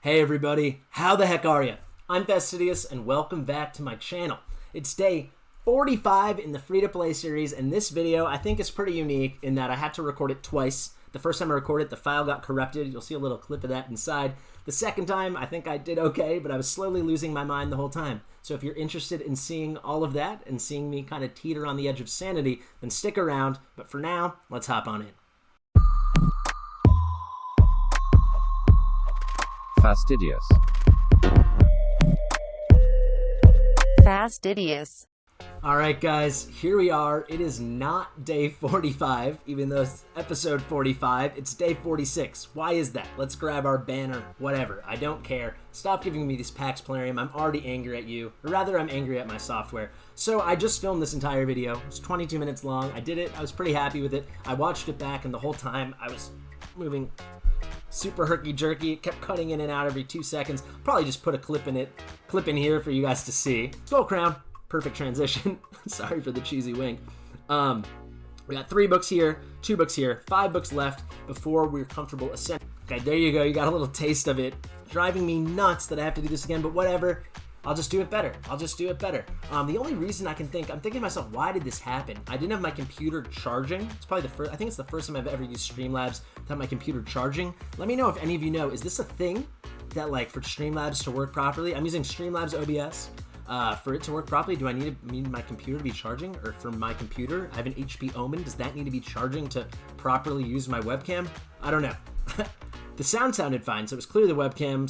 Hey everybody, how the heck are you? I'm Fastidious and welcome back to my channel. It's day 45 in the free-to-play series, and this video I think is pretty unique in that I had to record it twice. The first time I recorded, the file got corrupted. You'll see a little clip of that inside. The second time, I think I did okay, but I was slowly losing my mind the whole time. So if you're interested in seeing all of that and seeing me kind of teeter on the edge of sanity, then stick around. But for now, let's hop on in. Fastidious. Fastidious. Alright guys, here we are. It is not day 45, even though it's episode 45. It's day 46. Why is that? Let's grab our banner. Whatever. I don't care. Stop giving me these Pax Polarium. I'm already angry at you. Or rather, I'm angry at my software. So I just filmed this entire video. It was 22 minutes long. I did it. I was pretty happy with it. I watched it back, and the whole time I was moving super herky-jerky. It kept cutting in and out every 2 seconds. Probably just put a clip in here for you guys to see. Skullcrown. Perfect transition. Sorry for the cheesy wink. We got 3 books here, 2 books here, 5 books left before we're comfortable ascending. Okay, there you go. You got a little taste of it. Driving me nuts that I have to do this again, but whatever. I'll just do it better. The only reason I'm thinking to myself, why did this happen? I didn't have my computer charging. It's probably I think it's the first time I've ever used Streamlabs to have my computer charging. Let me know if any of you know, is this a thing that like for Streamlabs to work properly? I'm using Streamlabs OBS. For it to work properly, do I need my computer to be charging? Or for my computer, I have an HP Omen. Does that need to be charging to properly use my webcam? I don't know. The sound sounded fine, so it was clear the webcam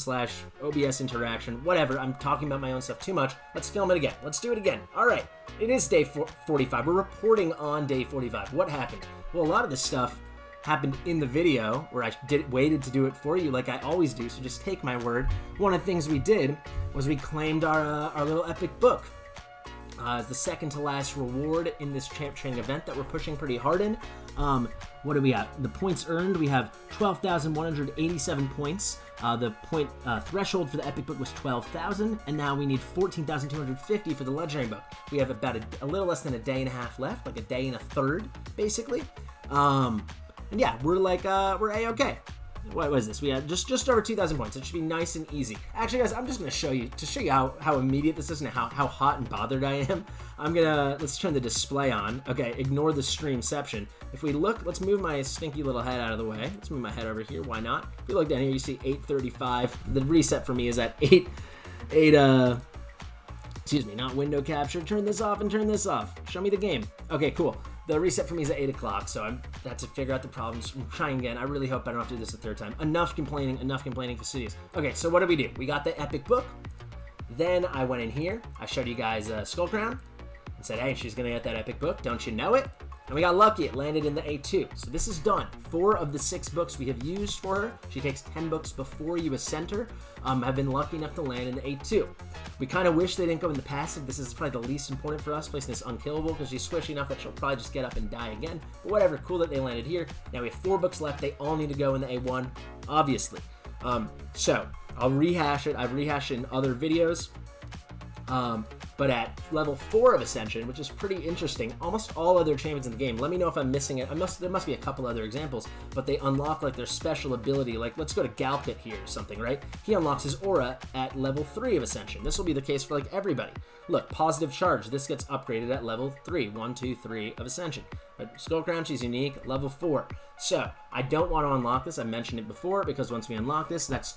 / OBS interaction. Whatever, I'm talking about my own stuff too much. Let's film it again. Let's do it again. All right, it is day 45. We're reporting on day 45. What happened? Well, a lot of this stuff happened in the video where I waited to do it for you like I always do, so just take my word. One of the things we did was we claimed our little epic book as the second to last reward in this champ training event that we're pushing pretty hard in. What do we got? The points earned, we have 12,187 points. The point threshold for the epic book was 12,000, and now we need 14,250 for the legendary book. We have about a little less than a day and a half left, like a day and a third, basically. And yeah, we're like, we're A-okay. What was this? We had just over 2,000 points. It should be nice and easy. Actually, guys, I'm just going to show you how immediate this is and how hot and bothered I am. Let's turn the display on. Okay, ignore the streamception. If we look, let's move my stinky little head out of the way. Let's move my head over here. Why not? If you look down here, you see 835. The reset for me is at excuse me, not window capture. Turn this off and turn this off. Show me the game. Okay, cool. The reset for me is at 8 o'clock, so I had to figure out the problems. I'm trying again. I really hope I don't have to do this a third time. Enough complaining, Fastidious. Okay, so what did we do? We got the epic book. Then I went in here. I showed you guys Skullcrown and said, hey, she's going to get that epic book. Don't you know it? And we got lucky. It landed in the A2. So this is done. 4 of the 6 books we have used for her. She takes 10 books before you ascend her. Have been lucky enough to land in the A2. We kind of wish they didn't go in the passive. This is probably the least important for us, placing this unkillable because she's squishy enough that she'll probably just get up and die again. But whatever, cool that they landed here. Now we have 4 books left. They all need to go in the A1, obviously. So I'll rehash it. I've rehashed it in other videos. But at level 4 of Ascension, which is pretty interesting, almost all other champions in the game, let me know if I'm missing it. There must be a couple other examples, but they unlock like their special ability. Like let's go to Galpit here or something, right? He unlocks his aura at level 3 of Ascension. This will be the case for like everybody. Look, positive charge. This gets upgraded at level 3, 1, 2, 3 of Ascension. But Skullcrown, she's unique, level 4. So I don't want to unlock this. I mentioned it before because once we unlock this, that's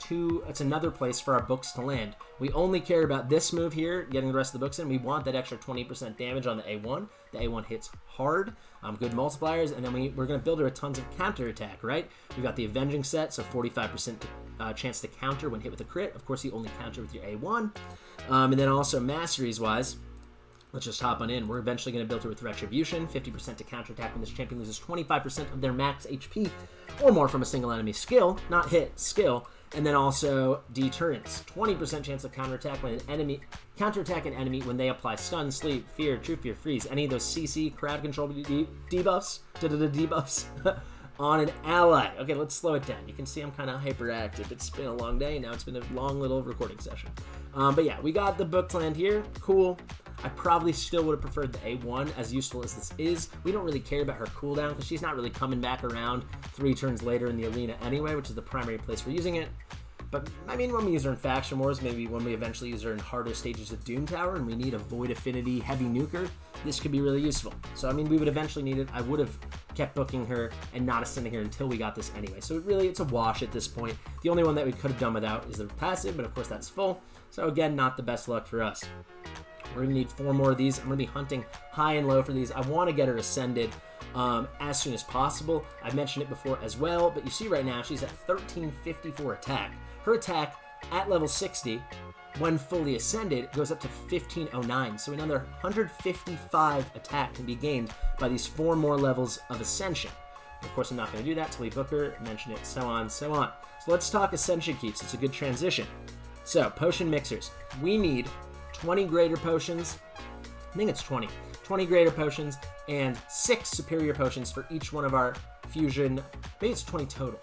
another place for our books to land. We only care about this move here, getting the rest of the books in. We want that extra 20% damage on the A1. The A1 hits hard, good multipliers, and then we're going to build her a tons of counterattack, right? We've got the Avenging set, so 45% chance to counter when hit with a crit. Of course, you only counter with your A1. And then also masteries-wise, let's just hop on in. We're eventually going to build her with Retribution, 50% to counterattack when this champion loses 25% of their max HP or more from a single enemy skill, not hit, skill. And then also Deterrence, 20% chance of counterattack when an enemy when they apply stun, sleep, fear, true fear, freeze, any of those CC crowd control debuffs on an ally. Okay, let's slow it down. You can see I'm kind of hyperactive. It's been a long day. Now it's been a long little recording session. But yeah, we got the book land here. Cool. I probably still would have preferred the A1, as useful as this is. We don't really care about her cooldown because she's not really coming back around 3 turns later in the arena anyway, which is the primary place we're using it. But I mean, when we use her in Faction Wars, maybe when we eventually use her in harder stages of Doom Tower and we need a Void Affinity heavy nuker, this could be really useful. So I mean, we would eventually need it. I would have kept booking her and not ascending her until we got this anyway. So it's a wash at this point. The only one that we could have done without is the passive, but of course that's full. So again, not the best luck for us. We're gonna need 4 more of these. I'm gonna be hunting high and low for these. I want to get her ascended as soon as possible. I've mentioned it before as well, but you see right now she's at 1354 attack. Her attack at level 60, when fully ascended, goes up to 1509. So another 155 attack can be gained by these 4 more levels of Ascension. Of course, I'm not going to do that till we book her, mention it, so on, so on. So let's talk Ascension keeps. It's a good transition. So, potion mixers. We need 20 greater potions. I think it's 20. 20 greater potions and 6 superior potions for each one of our fusion. Maybe it's 20 total.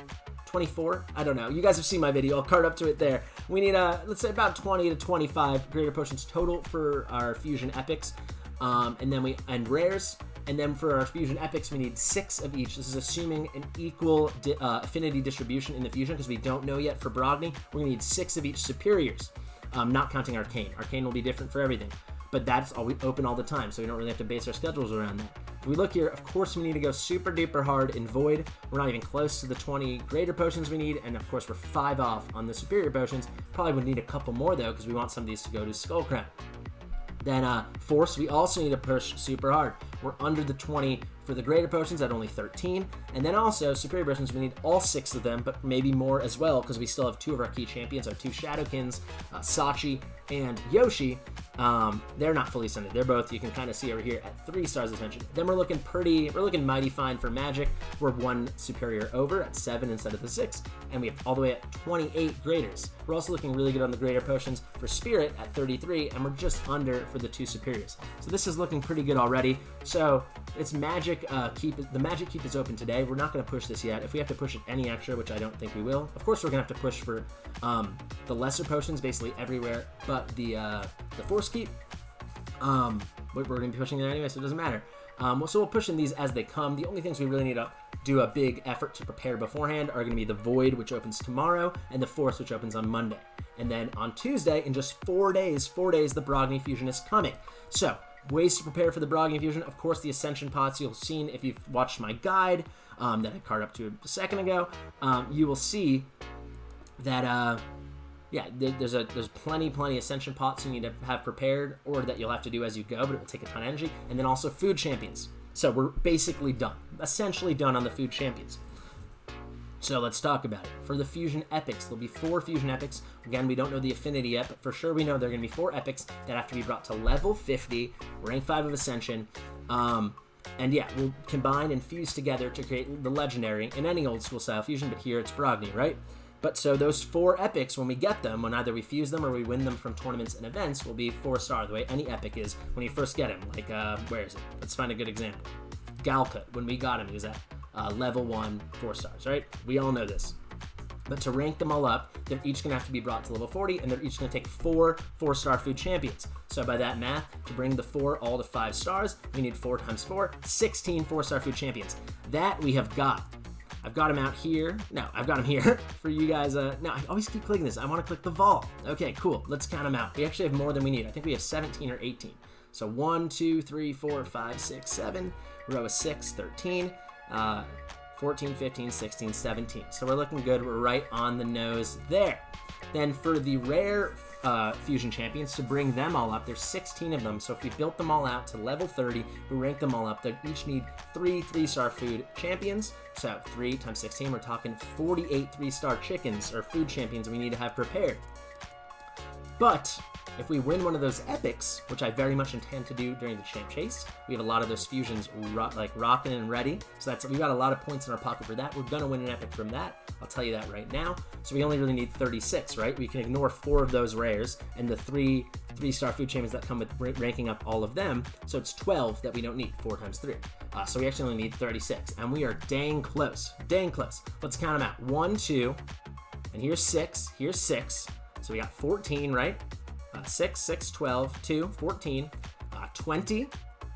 24? I don't know. You guys have seen my video. I'll card up to it there. We need, let's say about 20 to 25 greater potions total for our fusion epics. And rares. And then for our fusion epics, we need 6 of each. This is assuming an equal affinity distribution in the fusion, because we don't know yet for Brogni. We're gonna need 6 of each superiors, not counting Arcane. Arcane will be different for everything, but that's all we open all the time, so we don't really have to base our schedules around that. If we look here, of course we need to go super duper hard in Void. We're not even close to the 20 greater potions we need, and of course we're 5 off on the superior potions. Probably would need a couple more though, because we want some of these to go to Skullcrown. Then Force, we also need to push super hard. We're under the 20 for the greater potions at only 13. And then also, superior potions, we need all 6 of them, but maybe more as well, because we still have 2 of our key champions, our 2 Shadowkins, Sachi and Yoshi. They're not fully ascended. They're both, you can kind of see over here, at 3 stars Ascension. Then we're looking mighty fine for Magic. We're 1 superior over at 7 instead of the 6. And we have all the way at 28 graders. We're also looking really good on the greater potions for Spirit at 33, and we're just under for the 2 superiors. So this is looking pretty good already. So it's Magic the Magic keep is open today. We're not going to push this yet. If we have to push it any extra, which I don't think we will, of course we're going to have to push for the lesser potions basically everywhere, but the Force keep, we're going to be pushing it anyway, so it doesn't matter. So we'll push in these as they come. The only things we really need to do a big effort to prepare beforehand are going to be the Void, which opens tomorrow, and the Force, which opens on Monday. And then on Tuesday, in just 4 days, the Brogni Fusion is coming. So, ways to prepare for the Brogni Fusion. Of course, the Ascension pots you'll have seen if you've watched my guide that I card up to a second ago. You will see that there's plenty Ascension pots you need to have prepared, or that you'll have to do as you go, but it will take a ton of energy. And then also food champions. So we're basically done, essentially done on the food champions. So let's talk about it. For the fusion epics, there'll be 4 fusion epics. Again, we don't know the affinity yet, but for sure we know there are going to be 4 epics that have to be brought to level 50, rank 5 of Ascension. And yeah, we'll combine and fuse together to create the legendary in any old school style fusion, but here it's Brogni, right? But so those 4 epics, when we get them, when either we fuse them or we win them from tournaments and events, will be 4-star, the way any epic is when you first get him. Like, where is it? Let's find a good example. Galcut, when we got him, he was at level 1, 4 stars, right? We all know this. But to rank them all up, they're each going to have to be brought to level 40, and they're each going to take 4 4-star food champions. So by that math, to bring the 4 all to 5 stars, we need 4 times 4, 16 4-star food champions. That we have got. I've got him out here. No, I've got him here for you guys. No, I always keep clicking this. I want to click the vault. Okay, cool. Let's count them out. We actually have more than we need. I think we have 17 or 18. So 1, 2, 3, 4, 5, 6, 7. Row of 6, 13. 14, 15, 16, 17. So we're looking good. We're right on the nose there. Then for the rare fusion champions, to bring them all up, there's 16 of them. So if we built them all out to level 30, we rank them all up, they each need 3 3-star food champions. So 3 times 16, we're talking 48 3-star chickens or food champions we need to have prepared. But if we win one of those epics, which I very much intend to do during the champ chase, we have a lot of those fusions rocking and ready. So we got a lot of points in our pocket for that. We're going to win an epic from that. I'll tell you that right now. So we only really need 36, right? We can ignore 4 of those rares and the 3 3-star food champions that come with ranking up all of them. So it's 12 that we don't need, 4 times 3. So we actually only need 36, and we are dang close, dang close. Let's count them out. 1, 2, and here's 6, here's 6. So we got 14, right? 6, 6, 12, 2, 14, 20,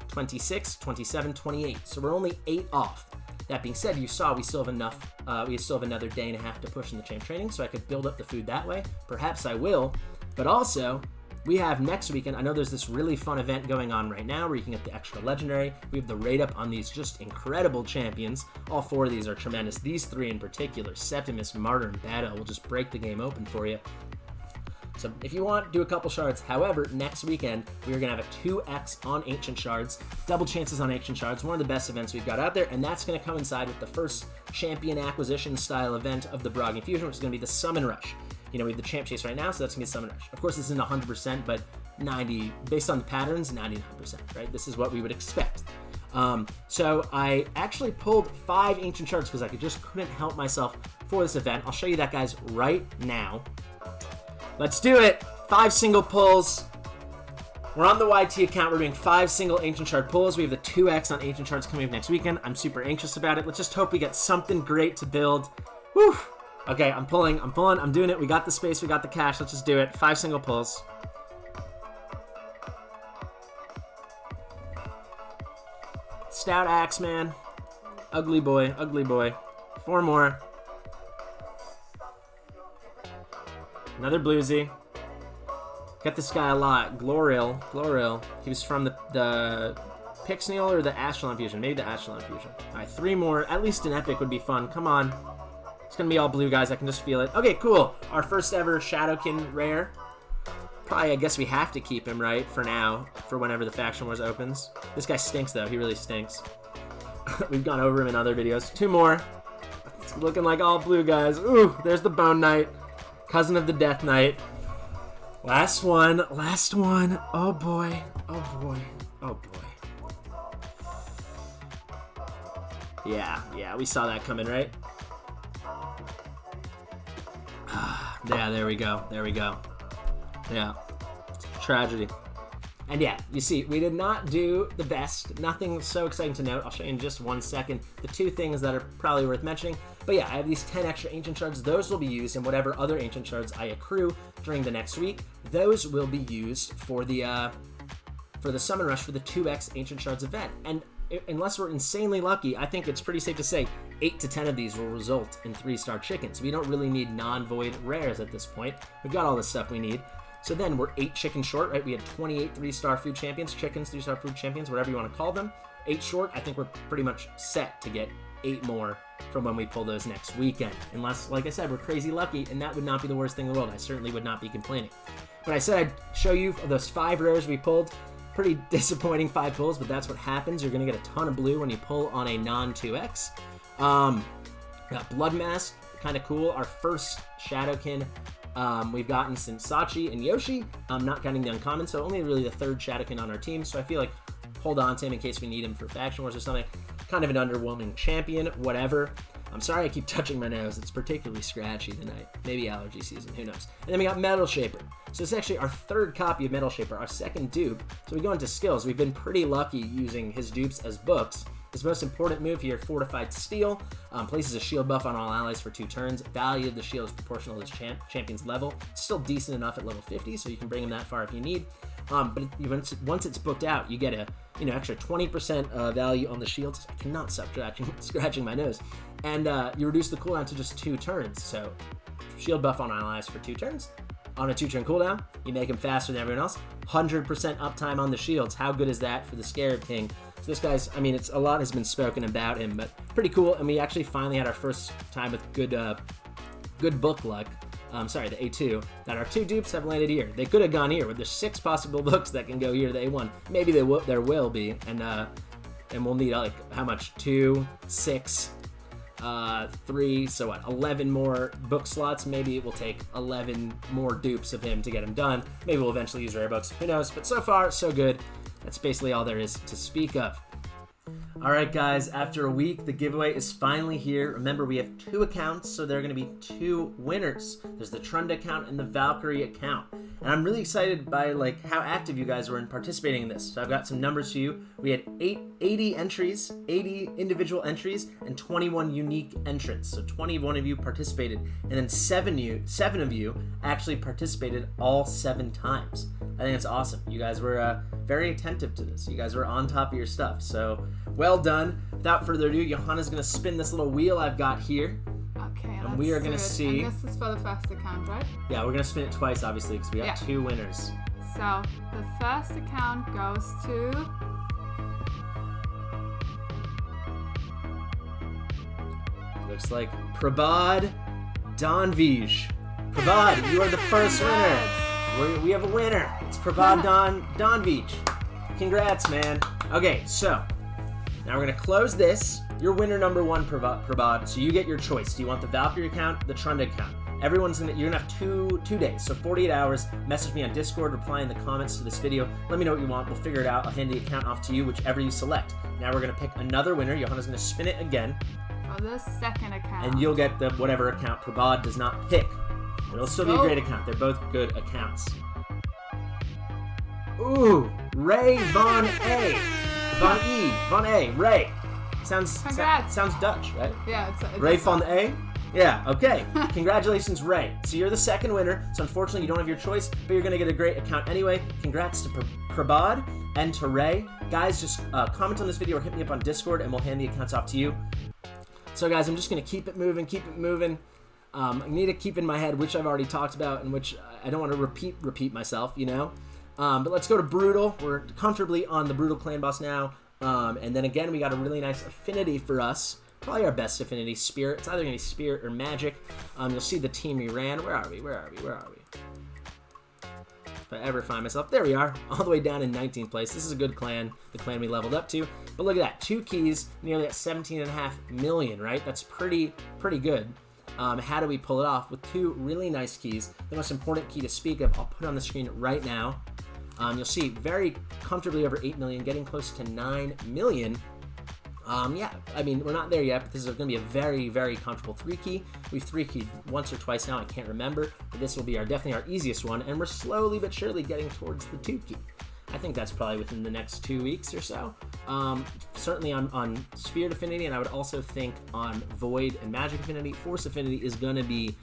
26, 27, 28. So we're only 8 off. That being said, you saw we still have enough, we still have another day and a half to push in the champ training, so I could build up the food that way. Perhaps I will, but also, we have next weekend, I know there's this really fun event going on right now where you can get the extra legendary. We have the rate up on these just incredible champions. All 4 of these are tremendous. These 3 in particular, Septimus, Martyr, and Battle, will just break the game open for you. So if you want, do a couple shards. However, next weekend, we are going to have a 2x on Ancient Shards, double chances on Ancient Shards, one of the best events we've got out there, and that's going to coincide with the first champion acquisition style event of the Brogni Fusion, which is going to be the Summon Rush. You know, we have the Champ Chase right now, so that's going to be Summon Rush. Of course, this isn't 100%, but 90, based on the patterns, 99%, right? This is what we would expect. So I actually pulled 5 Ancient Shards because I just couldn't help myself for this event. I'll show you that, guys, right now. Let's do it. 5 single pulls. We're on the YT account. We're doing 5 single Ancient Shard pulls. We have the 2x on Ancient Shards coming up next weekend. I'm super anxious about it. Let's just hope we get something great to build. Whew. Okay, I'm pulling, I'm doing it. We got the space, we got the cash. Let's just do it. 5 single pulls. Stout Axe, man. Ugly boy, ugly boy. 4 more. Another bluesy. Got this guy a lot. Gloril. He was from the Pixneal or the Ashelon Fusion. Maybe the Ashelon Fusion. Alright, 3 more. At least an epic would be fun. Come on. It's gonna be all blue, guys. I can just feel it. Okay, cool. Our first ever Shadowkin rare. Probably, I guess we have to keep him, right? For now. For whenever the Faction Wars opens. This guy stinks, though. He really stinks. We've gone over him in other videos. 2 more. It's looking like all blue, guys. Ooh, there's the Bone Knight. Cousin of the Death Knight. Last one. Last one. Oh, boy. Oh, boy. Oh, boy. Yeah, we saw that coming, right? Yeah, there we go. Yeah, tragedy. And yeah, you see, we did not do the best. Nothing so exciting to note. I'll show you in just 1 second the 2 things that are probably worth mentioning. But yeah, I have these 10 extra Ancient Shards. Those will be used in whatever other Ancient Shards I accrue during the next week. Those will be used for the Summon Rush for the 2x Ancient Shards event. And unless we're insanely lucky, I think it's pretty safe to say 8 to 10 of these will result in 3-star chickens. We don't really need non-void rares at this point. We've got all the stuff we need. So then we're 8 chickens short, right? We had 28 3-star food champions, chickens, 3-star food champions, whatever you want to call them. 8 short. I think we're pretty much set to get 8 more from when we pull those next weekend. Unless, like I said, we're crazy lucky, and that would not be the worst thing in the world. I certainly would not be complaining. But I said I'd show you those 5 rares we pulled. Pretty disappointing 5 pulls, but that's what happens. You're going to get a ton of blue when you pull on a non-2x. Got Blood Mask, kind of cool. Our first Shadowkin we've gotten since Sachi and Yoshi. Not counting the uncommon, so only really the 3rd Shadowkin on our team. So I feel like hold on to him in case we need him for Faction Wars or something. Kind of an underwhelming champion, whatever. I'm sorry I keep touching my nose. It's particularly scratchy tonight. Maybe allergy season, who knows. And then we got Metal Shaper. So it's actually our 3rd copy of Metal Shaper, our 2nd dupe. So we go into skills. We've been pretty lucky using his dupes as books. His most important move here, Fortified Steel, places a shield buff on all allies for 2 turns. Value of the shield is proportional to his champion's level. It's still decent enough at level 50, so you can bring him that far if you need. But once it's booked out, you get a extra 20% value on the shields. I cannot stop scratching my nose. And you reduce the cooldown to just 2 turns. So shield buff on allies for 2 turns. On a 2-turn cooldown, you make him faster than everyone else. 100% uptime on the shields. How good is that for the Scarab King? So this guy's, I mean, a lot has been spoken about him, but pretty cool. And we actually finally had our first time with good book luck. Sorry, the A2, that our 2 dupes have landed here. They could have gone here, but there's 6 possible books that can go here to the A1. Maybe there will be, and we'll need like how much? 2, 6, 3, so what? 11 more book slots. Maybe it will take 11 more dupes of him to get him done. Maybe we'll eventually use rare books. Who knows? But so far, so good. That's basically all there is to speak of. Alright guys, after a week, the giveaway is finally here. Remember, we have 2 accounts, so there are going to be 2 winners. There's the Trunda account and the Valkyrie account. And I'm really excited by how active you guys were in participating in this. So I've got some numbers for you. We had 80 entries, 80 individual entries, and 21 unique entrants. So 21 of you participated, and then 7 of you actually participated all 7 times. I think it's awesome. You guys were very attentive to this. You guys were on top of your stuff. So well done. Without further ado, Johanna's going to spin this little wheel I've got here. Okay, and we are going to see. And this is for the first account, right? Yeah, we're going to spin it twice, obviously, because we got 2 winners. So the first account goes to. Looks like Prabad Donvij. Prabad, you are the first winner. We have a winner. It's Prabad Donvij. Congrats, man. Okay, so now we're going to close this. You're winner number 1, Prabad, so you get your choice. Do you want the Valkyrie account, the Trunda account? You're gonna have two days, so 48 hours. Message me on Discord, reply in the comments to this video. Let me know what you want. We'll figure it out. I'll hand the account off to you, whichever you select. Now we're gonna pick another winner. Johanna's gonna spin it again. For the second account. And you'll get the whatever account Prabad does not pick. It'll still be a great account. They're both good accounts. Ooh, Ray Von A. Von A. Ray. Sounds Dutch, right? Yeah, it's Ray Von A. Yeah, okay. Congratulations, Ray. So you're the second winner. So unfortunately, you don't have your choice, but you're going to get a great account anyway. Congrats to Prabad and to Ray. Guys, just comment on this video or hit me up on Discord, and we'll hand the accounts off to you. So, guys, I'm just going to keep it moving. I need to keep in my head which I've already talked about and which I don't want to repeat myself, you know? But let's go to Brutal. We're comfortably on the Brutal Clan Boss now. And then, again, we got a really nice affinity for us. Probably our best affinity, Spirit. It's either going to be Spirit or Magic. You'll see the team we ran. Where are we? If I ever find myself. There we are. All the way down in 19th place. This is a good clan. The clan we leveled up to. But look at that. 2 keys. Nearly at 17.5 million, right? That's pretty good. How do we pull it off? With 2 really nice keys. The most important key to speak of, I'll put it on the screen right now. You'll see very comfortably over 8 million. Getting close to 9 million. Yeah, I mean, we're not there yet, but this is going to be a very, very comfortable 3-key. We've 3-keyed once or twice now, I can't remember, but this will be definitely our easiest one, and we're slowly but surely getting towards the 2-key. I think that's probably within the next 2 weeks or so. Certainly on Spirit Affinity, and I would also think on Void and Magic Affinity. Force Affinity is going to be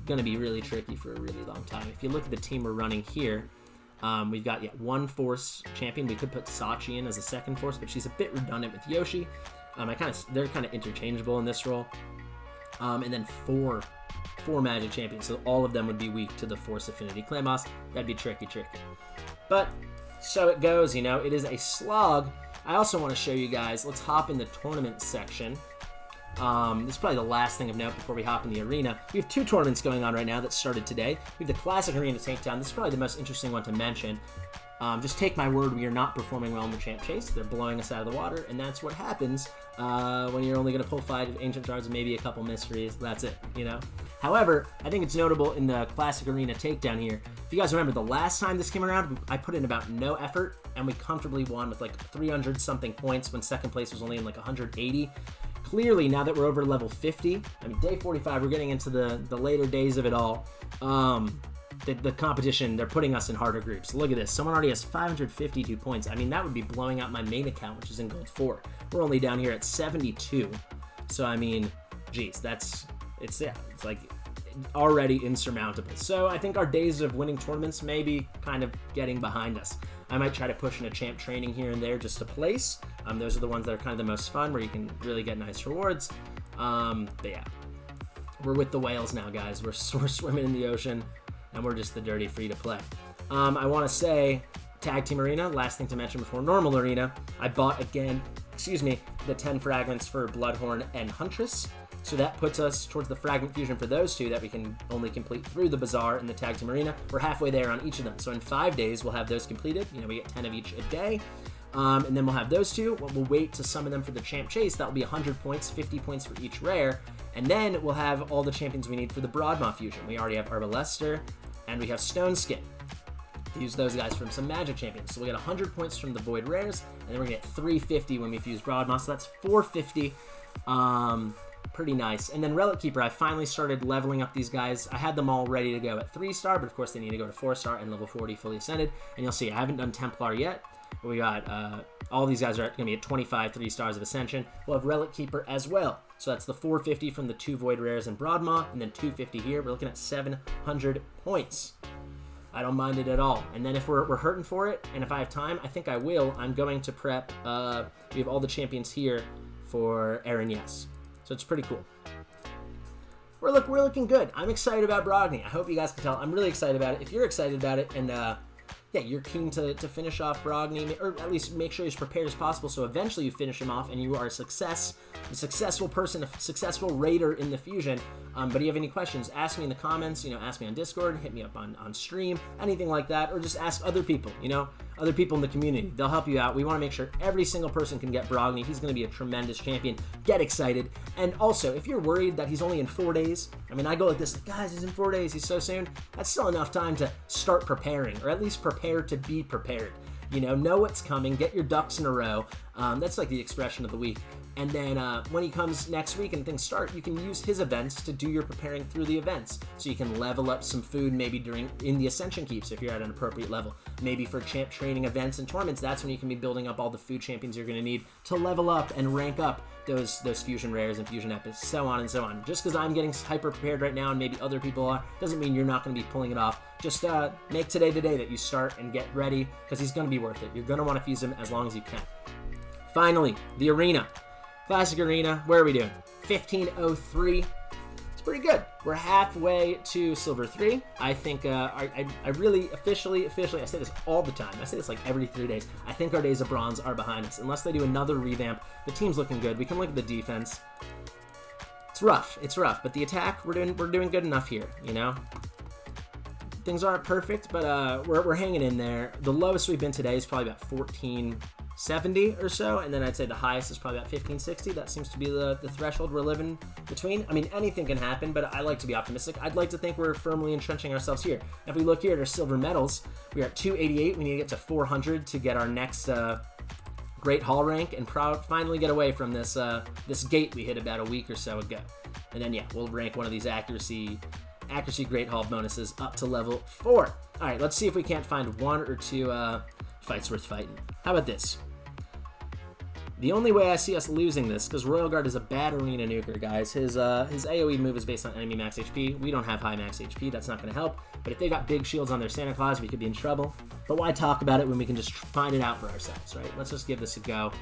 really tricky for a really long time. If you look at the team we're running here, we've got 1 Force champion. We could put Sachi in as a second Force, but she's a bit redundant with Yoshi. They're kind of interchangeable in this role. And then 4 Magic champions, so all of them would be weak to the Force Affinity Clan Boss. That'd be tricky. But so it goes, you know. It is a slog. I also want to show you guys. Let's hop in the tournament section. This is probably the last thing of note before we hop in the arena. We have 2 tournaments going on right now that started today. We have the Classic Arena Takedown. This is probably the most interesting one to mention. Just take my word, we are not performing well in the Champ Chase. They're blowing us out of the water, and that's what happens when you're only going to pull 5 Ancient Shards and maybe a couple Mysteries. That's it, you know? However, I think it's notable in the Classic Arena Takedown here. If you guys remember, the last time this came around, I put in about no effort, and we comfortably won with like 300-something points when second place was only in like 180. Clearly, now that we're over level 50, I mean, day 45, we're getting into the later days of it all. The competition, they're putting us in harder groups. Look at this. Someone already has 552 points. I mean, that would be blowing out my main account, which is in gold 4. We're only down here at 72. So, I mean, geez, it's like already insurmountable. So, I think our days of winning tournaments may be kind of getting behind us. I might try to push in a champ training here and there just to place. Those are the ones that are kind of the most fun, where you can really get nice rewards. But yeah, we're with the whales now, guys. We're swimming in the ocean, and we're just the dirty free to play. I want to say, Tag Team Arena, last thing to mention before Normal Arena, I bought again, the 10 fragments for Bloodhorn and Huntress. So that puts us towards the fragment fusion for those 2 that we can only complete through the Bazaar and the Tag Team Arena. We're halfway there on each of them. So in 5 days, we'll have those completed. You know, we get 10 of each a day. And then we'll have those 2. We'll wait to summon them for the Champ Chase. That'll be 100 points, 50 points for each rare. And then we'll have all the champions we need for the Broadmaw fusion. We already have Arbalester, and we have Stone Skin. Use those guys from some Magic champions. So we'll get 100 points from the Void Rares, and then we're going to get 350 when we fuse Broadmaw. So that's 450. Pretty nice. And then Relic Keeper, I finally started leveling up these guys. I had them all ready to go at 3-star, but of course they need to go to 4-star and level 40 fully ascended. And you'll see, I haven't done Templar yet. But we got all these guys are going to be at 25 3-stars of Ascension. We'll have Relic Keeper as well. So that's the 450 from the 2 Void Rares and Broadmaw, and then 250 here. We're looking at 700 points. I don't mind it at all. And then if we're hurting for it, and if I have time, I think I will, I'm going to prep, we have all the champions here for Aaron Yes. So it's pretty cool. We're looking good. I'm excited about Brogni. I hope you guys can tell. I'm really excited about it. If you're excited about it, and yeah, you're keen to finish off Brogni, or at least make sure he's prepared as possible, so eventually you finish him off and you are a successful person, a successful raider in the Fusion. But if you have any questions, ask me in the comments, ask me on Discord, hit me up on stream, anything like that, or just ask other people, other people in the community. They'll help you out. We want to make sure every single person can get Brogni. He's going to be a tremendous champion. Get excited. And also, if you're worried that he's only in 4 days, I go like this, guys, he's in 4 days, he's so soon. That's still enough time to start preparing, or at least prepare to be prepared. Know what's coming, get your ducks in a row. That's like the expression of the week. And then when he comes next week and things start, you can use his events to do your preparing through the events. So you can level up some food maybe in the Ascension keeps if you're at an appropriate level. Maybe for champ training events and tournaments, that's when you can be building up all the food champions you're going to need to level up and rank up those Fusion rares and Fusion epics, so on and so on. Just because I'm getting hyper prepared right now and maybe other people are, doesn't mean you're not going to be pulling it off. Just make today the day that you start and get ready, because he's going to be worth it. You're going to want to fuse him as long as you can. Finally, the arena. Classic Arena, where are we doing? 1503. It's pretty good. We're halfway to Silver 3. I think I really officially, I say this all the time. I say this like every 3 days. I think our days of bronze are behind us. Unless they do another revamp, the team's looking good. We can look at the defense. It's rough, but the attack, we're doing good enough here, Things aren't perfect, but we're hanging in there. The lowest we've been today is probably about 1470 or so, and then I'd say the highest is probably about 1560. That seems to be the threshold we're living between. Anything can happen, but I like to be optimistic. I'd like to think we're firmly entrenching ourselves here. If we look here at our silver medals, we are at 288. We need to get to 400 to get our next Great Hall rank and finally get away from this gate we hit about a week or so ago. And then, yeah, we'll rank one of these accuracy Great Hall bonuses up to level 4. All right, let's see if we can't find one or two fights worth fighting. How about this? The only way I see us losing this, because Royal Guard is a bad arena nuker, guys. His AoE move is based on enemy max HP. We don't have high max HP. That's not going to help. But if they got big shields on their Santa Claus, we could be in trouble. But why talk about it when we can just find it out for ourselves, right? Let's just give this a go.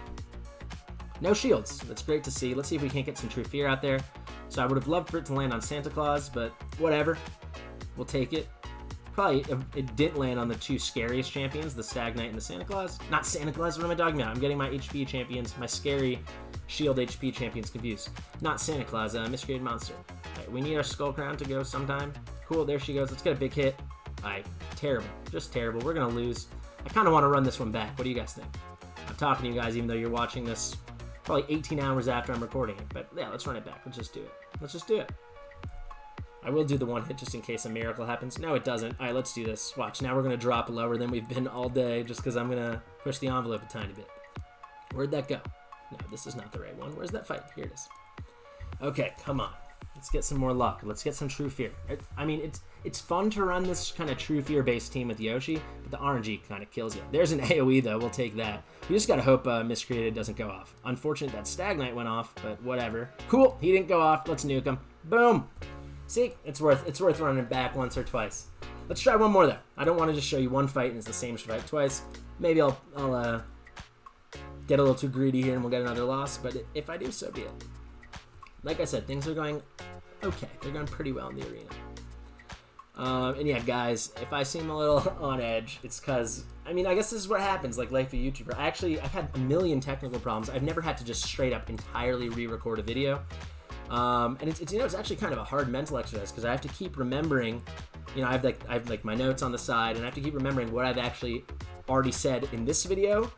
No shields. That's great to see. Let's see if we can't get some True Fear out there. So I would have loved for it to land on Santa Claus, but whatever. We'll take it. Probably it didn't land on the two scariest champions, the Stag Knight and the Santa Claus. Not Santa Claus, what am I talking about? I'm getting my HP champions, my scary shield HP champions confused. Not Santa Claus, Miscreated Monster. Right, we need our Skullcrown to go sometime. Cool, there she goes. Let's get a big hit. Alright, terrible. Just terrible. We're going to lose. I kind of want to run this one back. What do you guys think? I'm talking to you guys even though you're watching this probably 18 hours after I'm recording it. But yeah, let's run it back. Let's just do it. Let's just do it. I will do the one hit just in case a miracle happens. No, it doesn't. All right, let's do this. Watch, now we're going to drop lower than we've been all day just because I'm going to push the envelope a tiny bit. Where'd that go? No, this is not the right one. Where's that fight? Here it is. Okay, come on. Let's get some more luck. Let's get some True Fear. I mean, it's fun to run this kind of True Fear-based team with Yoshi, but the RNG kind of kills you. There's an AoE, though. We'll take that. We just got to hope Miscreated doesn't go off. Unfortunate that Stag Knight went off, but whatever. Cool. He didn't go off. Let's nuke him. Boom. See, it's worth running back once or twice. Let's try one more though. I don't want to just show you one fight and it's the same fight twice. Maybe I'll get a little too greedy here and we'll get another loss. But if I do, so be it. Like I said, things are going okay. They're going pretty well in the arena. And yeah, guys, if I seem a little on edge, it's because I guess this is what happens. Like life of a YouTuber. I've had a million technical problems. I've never had to just straight up entirely re-record a video. And it's actually kind of a hard mental exercise because I have to keep remembering, I have like my notes on the side and I have to keep remembering what I've actually already said in this video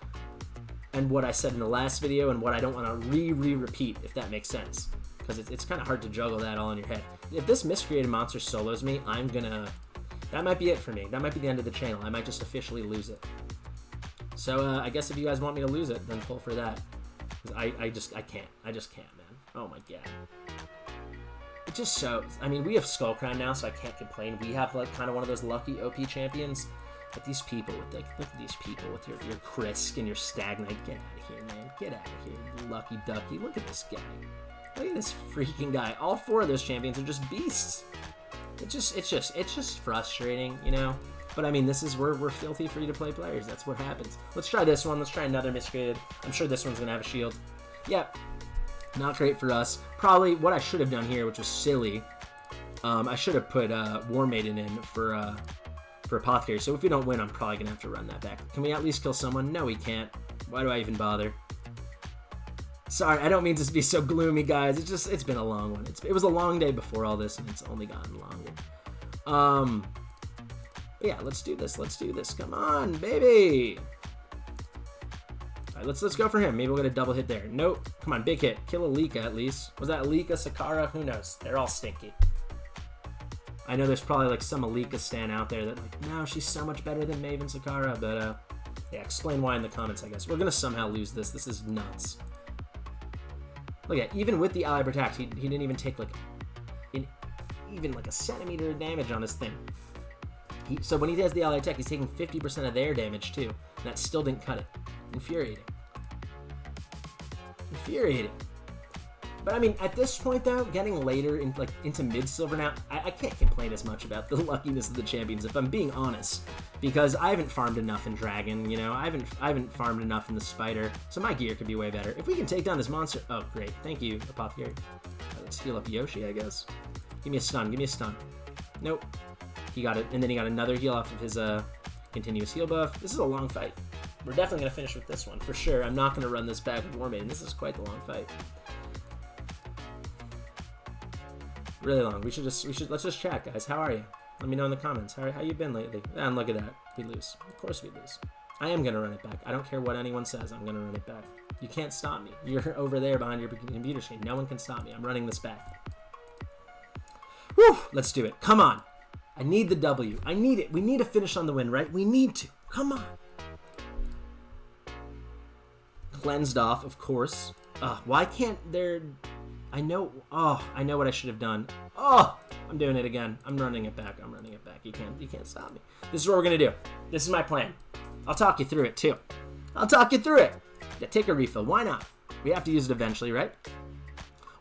and what I said in the last video and what I don't want to repeat, if that makes sense. Because it's kind of hard to juggle that all in your head. If this Miscreated Monster solos me, that might be it for me. That might be the end of the channel. I might just officially lose it. So I guess if you guys want me to lose it, then pull for that. Because I just can't, man. Oh my god. It just shows. We have Skullcrown now, so I can't complain. We have like kind of one of those lucky OP champions. But these people with look at these people with your Krisk and your Stag Knight. Get out of here, man. Get out of here, you lucky ducky. Look at this guy. Look at this freaking guy. All four of those champions are just beasts. It's just frustrating, But I mean, we're filthy free-to-play players. That's what happens. Let's try this one. Let's try another miscreated. I'm sure this one's gonna have a shield. Yep. Not great for us. Probably what I should have done here, which was silly. I should have put War Maiden in for Apothecary. So if we don't win, I'm probably gonna have to run that back. Can we at least kill someone? No, we can't. Why do I even bother? Sorry, I don't mean to be so gloomy, guys. It's been a long one. It was a long day before all this, and it's only gotten longer. Yeah, let's do this. Let's do this. Come on, baby. All right, let's go for him. Maybe we'll get a double hit there. Nope. Come on, big hit. Kill Alika at least. Was that Alika, Sakara? Who knows? They're all stinky. I know there's probably like some Alika stan out there that like, no, she's so much better than Maven Sakara, but yeah, explain why in the comments, I guess. We're gonna somehow lose this. This is nuts. Look at, even with the ally protect, he didn't even take like even like a centimeter of damage on his thing. So when he does the ally attack, he's taking 50% of their damage too, and that still didn't cut it. Infuriating. Infuriating. But I mean, at this point though, getting later into mid-silver now, I can't complain as much about the luckiness of the champions if I'm being honest, because I haven't farmed enough in Dragon, you know, I haven't farmed enough in the Spider, so my gear could be way better. If we can take down this monster, oh great, thank you, Apothecary. Let's heal up Yoshi, I guess. Give me a stun, give me a stun. Nope. He got it, and then he got another heal off of his continuous heal buff. This is a long fight. We're definitely gonna finish with this one for sure. I'm not gonna run this back with War Maiden. This is quite the long fight. Really long. Let's just chat, guys. How are you? Let me know in the comments. How you been lately? And look at that. We lose. Of course we lose. I am gonna run it back. I don't care what anyone says. I'm gonna run it back. You can't stop me. You're over there behind your computer screen. No one can stop me. I'm running this back. Whew! Let's do it. Come on. I need the W. I need it. We need to finish on the win, right? We need to. Come on. Cleansed off, of course. Why can't there... I know what I should have done. Oh, I'm doing it again. I'm running it back. I'm running it back. You can't stop me. This is what we're gonna do. This is my plan. I'll talk you through it too. I'll talk you through it. Yeah, take a refill. Why not? We have to use it eventually, right?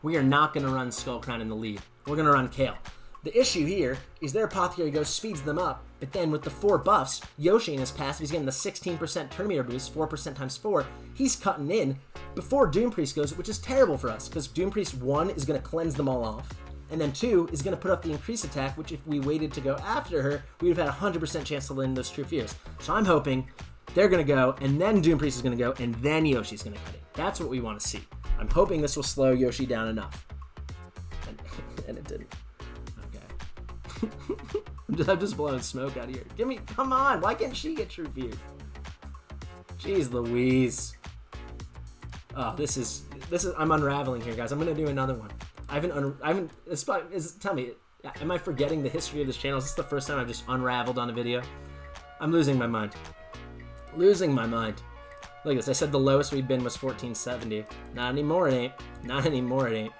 We are not gonna run Skullcrown in the lead. We're gonna run Kale. The issue here is their Apothecary goes speeds them up, but then with the 4 buffs, Yoshi in his passive, he's getting the 16% Terminator boost, 4% times 4. He's cutting in before Doom Priest goes, which is terrible for us, because Doom Priest 1 is going to cleanse them all off, and then 2 is going to put up the increase attack, which if we waited to go after her, we would have had a 100% chance to win those True Fears. So I'm hoping they're going to go, and then Doom Priest is going to go, and then Yoshi's going to cut in. That's what we want to see. I'm hoping this will slow Yoshi down enough. And it didn't. I'm just blowing smoke out of here. Come on, why can't she get True Fear? Jeez Louise. Oh, this is, I'm unraveling here, guys. I'm gonna do another one. Tell me, am I forgetting the history of this channel? Is this the first time I've just unraveled on a video? I'm losing my mind. Losing my mind. Look at this, I said the lowest we'd been was 1470. Not anymore, it ain't. Not anymore, it ain't.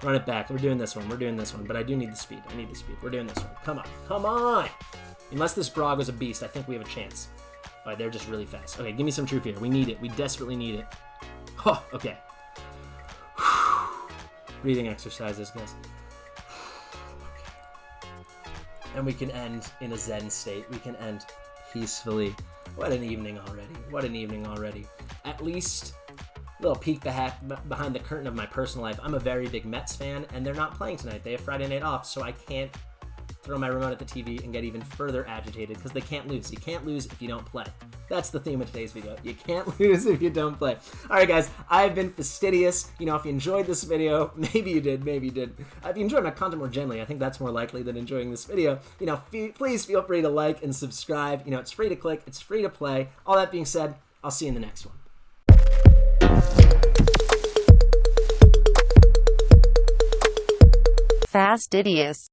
Run it back. We're doing this one. We're doing this one. But I do need the speed. I need the speed. We're doing this one. Come on. Come on! Unless this Brog was a beast, I think we have a chance. Alright, they're just really fast. Okay, give me some True Fear. We need it. We desperately need it. Oh, okay. Breathing exercises, guys. Okay. And we can end in a Zen state. We can end peacefully. What an evening already. What an evening already. At least... little peek behind the curtain of my personal life. I'm a very big Mets fan, and they're not playing tonight. They have Friday night off, so I can't throw my remote at the TV and get even further agitated because they can't lose. You can't lose if you don't play. That's the theme of today's video. You can't lose if you don't play. All right, guys, I've been Fastidious. You know, if you enjoyed this video, maybe you did, maybe you did. If you enjoyed my content more generally, I think that's more likely than enjoying this video. You know, please feel free to like and subscribe. You know, it's free to click, it's free to play. All that being said, I'll see you in the next one. Fastidious.